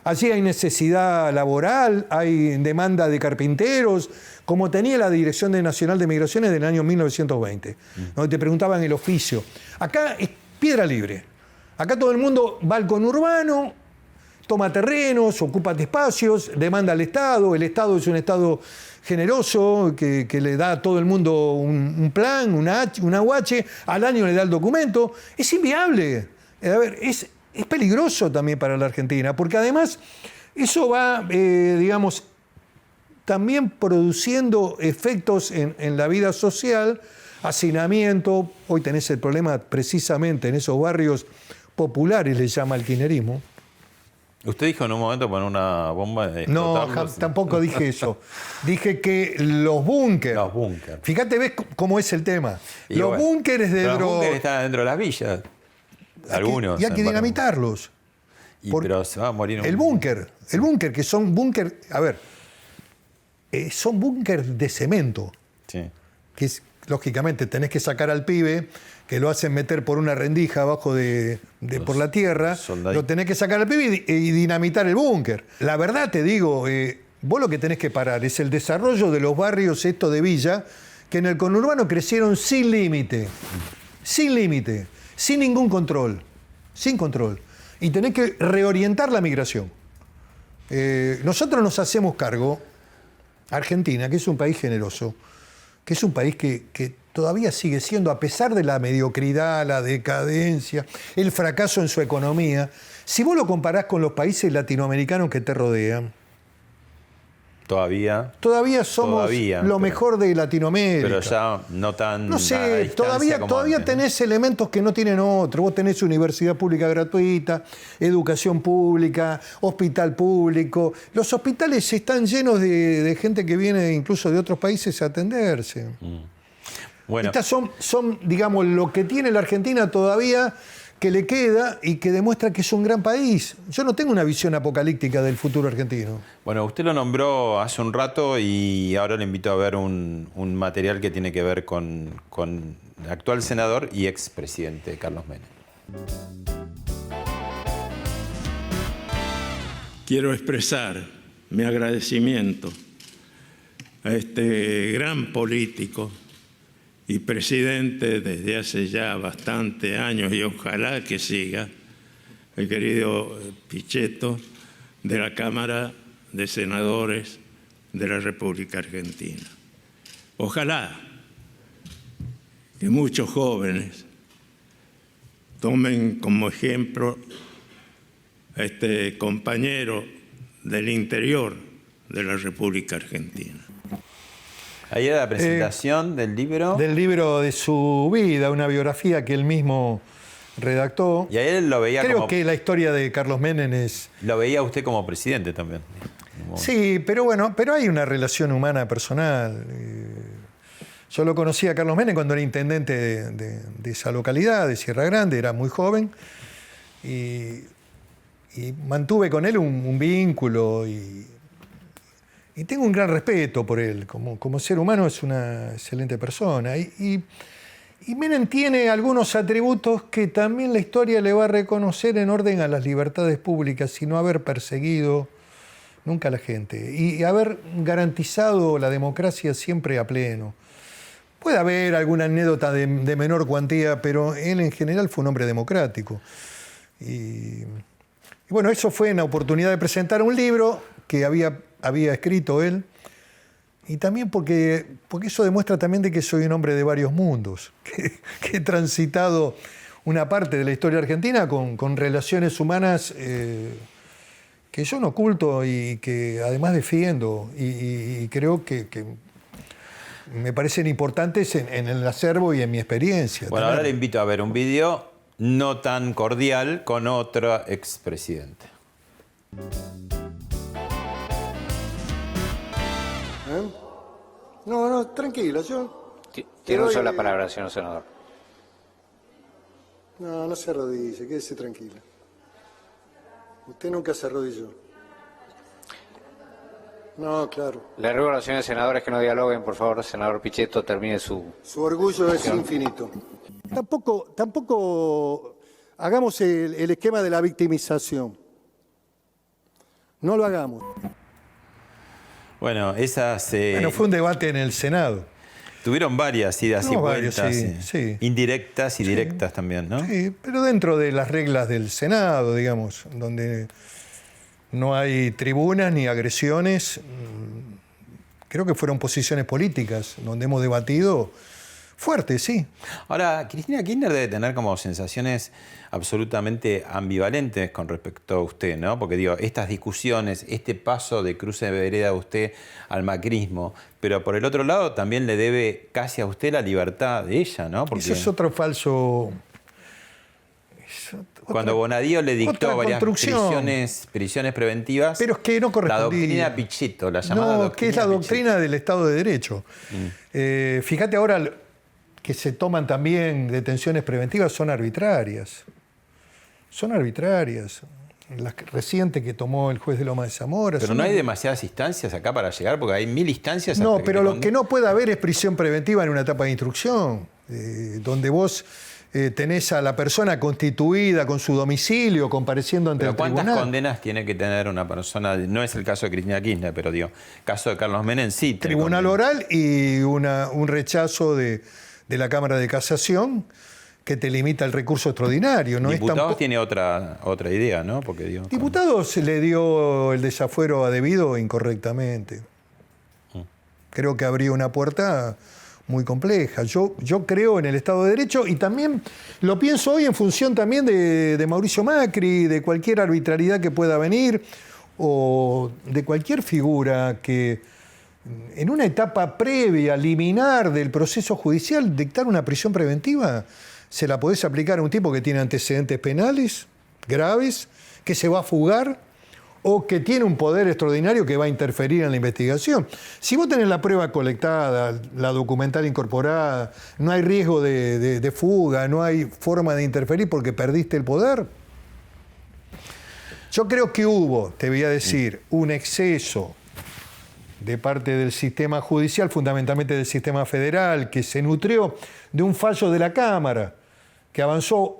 Allí hay necesidad laboral, hay demanda de carpinteros, como tenía la Dirección Nacional de Migraciones del año 1920, donde te preguntaban el oficio. Acá es piedra libre. Acá todo el mundo va al conurbano, toma terrenos, ocupa espacios, demanda al Estado. El Estado es un Estado generoso que le da a todo el mundo un plan, una UH, al año le da el documento. Es inviable. A ver, es peligroso también para la Argentina, porque además eso va, digamos, también produciendo efectos en la vida social, hacinamiento. Hoy tenés el problema precisamente en esos barrios populares, le llama el kirchnerismo. Usted dijo en un momento poner una bomba de No, tampoco dije eso. Dije que los búnkeres. Los búnkeres. Fíjate, ves cómo es el tema. Y los bueno, búnkeres de los búnkeres están dentro de las villas. Algunos. Y hay que dinamitarlos. Pero se va a morir el búnker, que son búnker, a ver, son búnker de cemento. Sí. Que es, lógicamente, tenés que sacar al pibe, que lo hacen meter por una rendija abajo por la tierra, lo tenés que sacar al pibe y dinamitar el búnker. La verdad te digo, vos lo que tenés que parar es el desarrollo de los barrios estos de villa, que en el conurbano crecieron sin límite, sin ningún control, sin control. Y tenés que reorientar la migración. Nosotros nos hacemos cargo, Argentina, que es un país generoso, que es un país que todavía sigue siendo, a pesar de la mediocridad, la decadencia, el fracaso en su economía, si vos lo comparás con los países latinoamericanos que te rodean, todavía somos lo mejor de Latinoamérica. Pero ya no tan. No sé, todavía tenés elementos que no tienen otros. Vos tenés universidad pública gratuita, educación pública, hospital público. Los hospitales están llenos de gente que viene incluso de otros países a atenderse. Bueno. Estas son, digamos, lo que tiene la Argentina todavía, que le queda y que demuestra que es un gran país. Yo no tengo una visión apocalíptica del futuro argentino. Bueno, usted lo nombró hace un rato y ahora le invito a ver un material que tiene que ver con el actual senador y expresidente Carlos Menem. Quiero expresar mi agradecimiento a este gran político y presidente desde hace ya bastante años, y ojalá que siga, el querido Pichetto, de la Cámara de Senadores de la República Argentina. Ojalá que muchos jóvenes tomen como ejemplo a este compañero del interior de la República Argentina. Ahí era la presentación del libro. Del libro de su vida, una biografía que él mismo redactó. Y a él lo veía Creo que la historia de Carlos Menem es... Lo veía usted como presidente también. Sí, pero bueno, hay una relación humana personal. Yo lo conocí a Carlos Menem cuando era intendente de esa localidad, de Sierra Grande, era muy joven. Y mantuve con él un vínculo y tengo un gran respeto por él. Como ser humano es una excelente persona. Y Menem tiene algunos atributos que también la historia le va a reconocer en orden a las libertades públicas y no haber perseguido nunca a la gente. Y haber garantizado la democracia siempre a pleno. Puede haber alguna anécdota de menor cuantía, pero él en general fue un hombre democrático. Y bueno, eso fue en la oportunidad de presentar un libro que había escrito él, y también porque eso demuestra también de que soy un hombre de varios mundos, que he transitado una parte de la historia argentina con relaciones humanas que yo no oculto y que además defiendo, y creo que me parecen importantes en el acervo y en mi experiencia. Bueno, ahora le invito a ver un video no tan cordial con otro expresidente. No, tranquila, yo... Tiene uso de la palabra, señor senador. No se arrodille, quédese tranquila. Usted nunca se arrodilló. No, claro. Le ruego a los señores senadores que no dialoguen, por favor, senador Pichetto, termine su... Su orgullo es infinito. Tampoco hagamos el esquema de la victimización. No lo hagamos. Bueno, esas... Bueno, fue un debate en el Senado. Tuvieron varias idas y vueltas, sí. indirectas y directas también, ¿no? Sí, pero dentro de las reglas del Senado, digamos, donde no hay tribunas ni agresiones, creo que fueron posiciones políticas, donde hemos debatido fuerte, sí. Ahora, Cristina Kirchner debe tener como sensaciones absolutamente ambivalentes con respecto a usted, ¿no? Porque digo, estas discusiones, este paso de cruce de vereda de usted al macrismo, pero por el otro lado también le debe casi a usted la libertad de ella, ¿no? Porque eso es otro falso... Cuando Bonadío le dictó varias prisiones preventivas, pero es que no correspondía. La doctrina Pichetto, la llamada doctrina doctrina que es la Pichetto. Doctrina del Estado de Derecho. Fíjate ahora que se toman también detenciones preventivas, son arbitrarias. Son arbitrarias. La reciente que tomó el juez de Loma de Zamora. Pero no hay demasiadas instancias acá para llegar, porque hay 1000 instancias. No, pero lo que no puede haber es prisión preventiva en una etapa de instrucción, donde vos tenés a la persona constituida con su domicilio, compareciendo ante el tribunal. ¿Cuántas condenas tiene que tener una persona? No es el caso de Cristina Kirchner, pero digo, caso de Carlos Menem sí. Tribunal oral y un rechazo de la Cámara de Casación que te limita el recurso extraordinario. ¿No? Diputados tiene otra idea, ¿no? Porque digo, Diputados se le dio el desafuero a debido incorrectamente. Creo que abría una puerta muy compleja. Yo creo en el Estado de Derecho y también lo pienso hoy en función también de Mauricio Macri, de cualquier arbitrariedad que pueda venir o de cualquier figura que en una etapa previa, liminar del proceso judicial, dictar una prisión preventiva, se la podés aplicar a un tipo que tiene antecedentes penales graves, que se va a fugar o que tiene un poder extraordinario que va a interferir en la investigación. Si vos tenés la prueba colectada, la documental incorporada, no hay riesgo de fuga, no hay forma de interferir porque perdiste el poder. Yo creo que hubo, te voy a decir, un exceso de parte del sistema judicial, fundamentalmente del sistema federal, que se nutrió de un fallo de la Cámara, que avanzó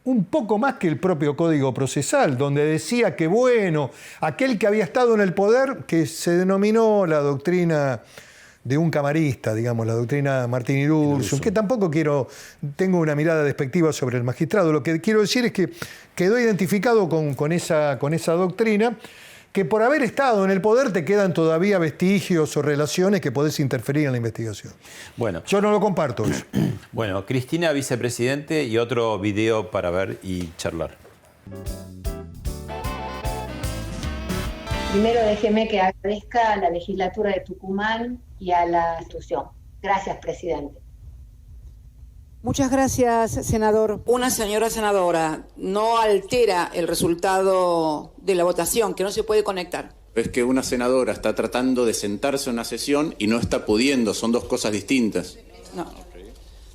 un poco más que el propio Código Procesal, donde decía que, bueno, aquel que había estado en el poder, que se denominó la doctrina de un camarista, digamos, la doctrina Martín Irursun, que tampoco tengo una mirada despectiva sobre el magistrado. Lo que quiero decir es que quedó identificado con esa doctrina, que por haber estado en el poder te quedan todavía vestigios o relaciones que podés interferir en la investigación. Bueno, yo no lo comparto eso. Bueno, Cristina, vicepresidente, y otro video para ver y charlar. Primero déjeme que agradezca a la legislatura de Tucumán y a la institución. Gracias, presidente. Muchas gracias, senador. Una señora senadora no altera el resultado de la votación, que no se puede conectar. Es que una senadora está tratando de sentarse en una sesión y no está pudiendo, son dos cosas distintas.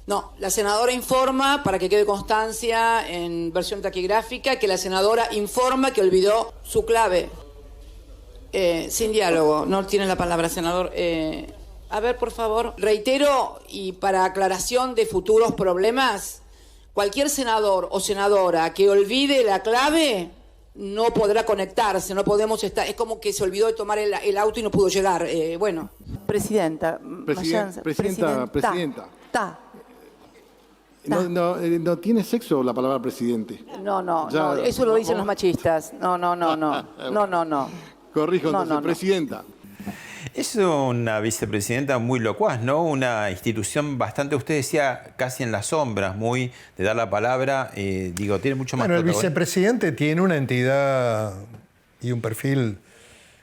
No, la senadora informa, para que quede constancia en versión taquigráfica, que la senadora informa que olvidó su clave. Sin diálogo, no tiene la palabra, senador. A ver, por favor, reitero, y para aclaración de futuros problemas, cualquier senador o senadora que olvide la clave no podrá conectarse, no podemos estar, es como que se olvidó de tomar el auto y no pudo llegar. Bueno. Presidenta. Presidenta. No tiene sexo la palabra presidente. No, eso lo dicen los machistas. No. Corrijo, entonces, presidenta. Es una vicepresidenta muy locuaz, ¿no? Una institución bastante, usted decía, casi en las sombras, muy de dar la palabra. Tiene mucho más... Bueno, el vicepresidente tiene una entidad y un perfil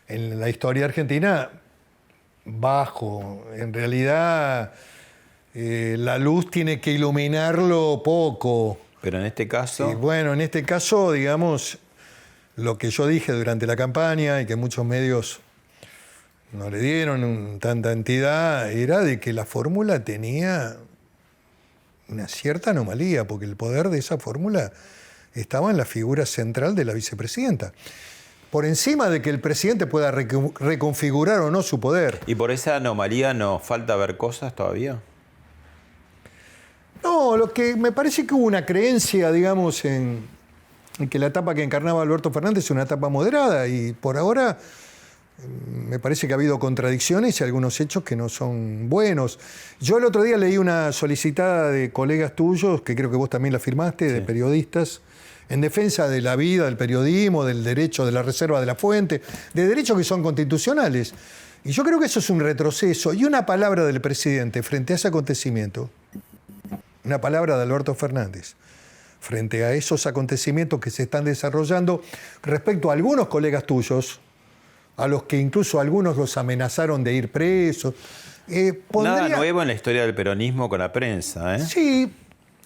en la historia argentina bajo. En realidad, la luz tiene que iluminarlo poco. Pero en este caso... Bueno, en este caso, digamos, lo que yo dije durante la campaña y que muchos medios no le dieron tanta entidad, era de que la fórmula tenía una cierta anomalía, porque el poder de esa fórmula estaba en la figura central de la vicepresidenta. Por encima de que el presidente pueda reconfigurar o no su poder. ¿Y por esa anomalía nos falta ver cosas todavía? No, lo que me parece que hubo una creencia, digamos, en que la etapa que encarnaba Alberto Fernández es una etapa moderada y por ahora me parece que ha habido contradicciones y algunos hechos que no son buenos. Yo el otro día leí una solicitada de colegas tuyos, que creo que vos también la firmaste, de periodistas, en defensa de la vida, del periodismo, del derecho de la reserva de la fuente, de derechos que son constitucionales. Y yo creo que eso es un retroceso. Y una palabra del presidente frente a ese acontecimiento, una palabra de Alberto Fernández, frente a esos acontecimientos que se están desarrollando respecto a algunos colegas tuyos, a los que incluso algunos los amenazaron de ir presos. Nada nuevo en la historia del peronismo con la prensa, ¿eh? Sí.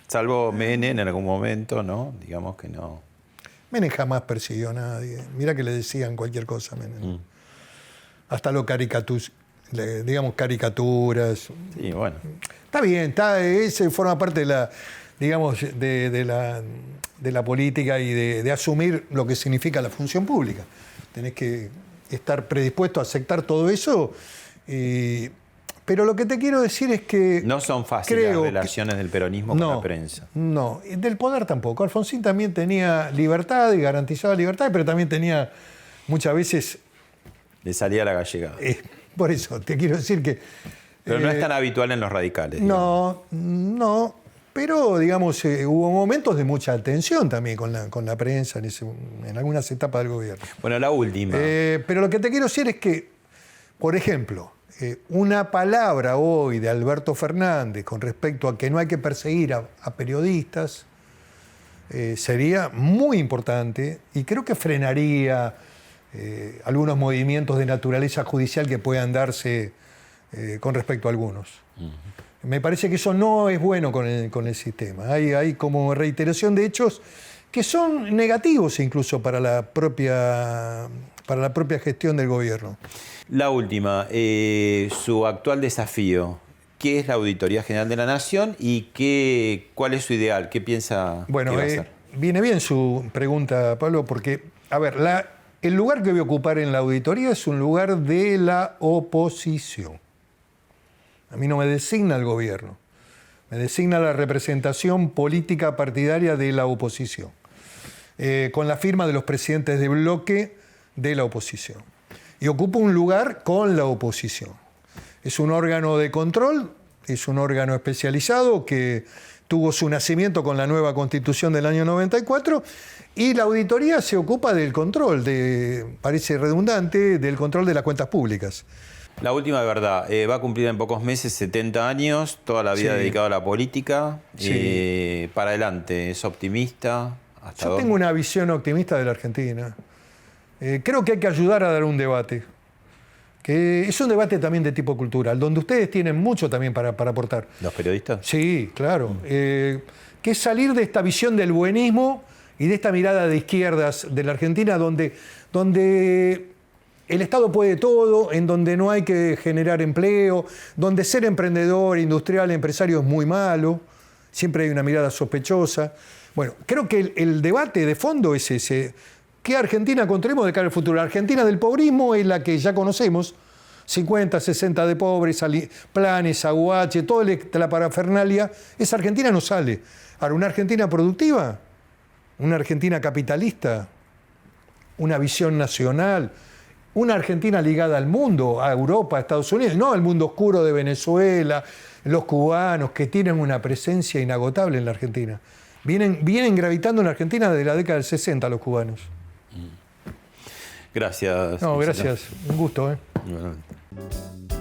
Salvo Menem en algún momento, ¿no? Digamos que no. Menem jamás persiguió a nadie. Mira que le decían cualquier cosa a Menem. Hasta lo digamos caricaturas. Sí, bueno. Está bien, ese forma parte de la, digamos, de la política y de asumir lo que significa la función pública. Tenés que estar predispuesto a aceptar todo eso. Pero lo que te quiero decir es que... No son fáciles las relaciones del peronismo con la prensa. No, del poder tampoco. Alfonsín también tenía libertad y garantizaba libertad, pero también tenía muchas veces... Le salía la gallegada. Por eso, te quiero decir que... Pero no es tan habitual en los radicales. No, pero digamos, hubo momentos de mucha tensión también con la prensa en algunas etapas del gobierno. Bueno, la última. Pero lo que te quiero decir es que, por ejemplo, una palabra hoy de Alberto Fernández con respecto a que no hay que perseguir a periodistas sería muy importante y creo que frenaría algunos movimientos de naturaleza judicial que puedan darse con respecto a algunos. Me parece que eso no es bueno con el sistema. Hay como reiteración de hechos que son negativos incluso para la propia gestión del gobierno. La última, su actual desafío. ¿Qué es la Auditoría General de la Nación y cuál es su ideal? ¿Qué piensa que va a hacer? Viene bien su pregunta, Pablo, porque, a ver, el lugar que voy a ocupar en la auditoría es un lugar de la oposición. A mí no me designa el gobierno, me designa la representación política partidaria de la oposición, con la firma de los presidentes de bloque de la oposición. Y ocupo un lugar con la oposición. Es un órgano de control, es un órgano especializado que tuvo su nacimiento con la nueva Constitución del año 94 y la auditoría se ocupa del control, parece redundante, del control de las cuentas públicas. La última de verdad, va a cumplir en pocos meses 70 años, toda la vida dedicada a la política. Sí. Para adelante, ¿es optimista? Yo tengo una visión optimista de la Argentina. Creo que hay que ayudar a dar un debate. Que es un debate también de tipo cultural, donde ustedes tienen mucho también para aportar. ¿Los periodistas? Sí, claro. Que es salir de esta visión del buenismo y de esta mirada de izquierdas de la Argentina, donde el Estado puede todo, en donde no hay que generar empleo, donde ser emprendedor, industrial, empresario es muy malo, siempre hay una mirada sospechosa. Bueno, creo que el debate de fondo es ese. ¿Qué Argentina construimos de cara al futuro? La Argentina del pobrismo es la que ya conocemos, 50, 60 de pobres, planes, aguache, toda la parafernalia. Esa Argentina no sale. Ahora, una Argentina productiva, una Argentina capitalista, una visión nacional, una Argentina ligada al mundo, a Europa, a Estados Unidos, no al mundo oscuro de Venezuela, los cubanos que tienen una presencia inagotable en la Argentina. Vienen gravitando en la Argentina desde la década del 60 los cubanos. Gracias. No, gracias. Un gusto, Igualmente.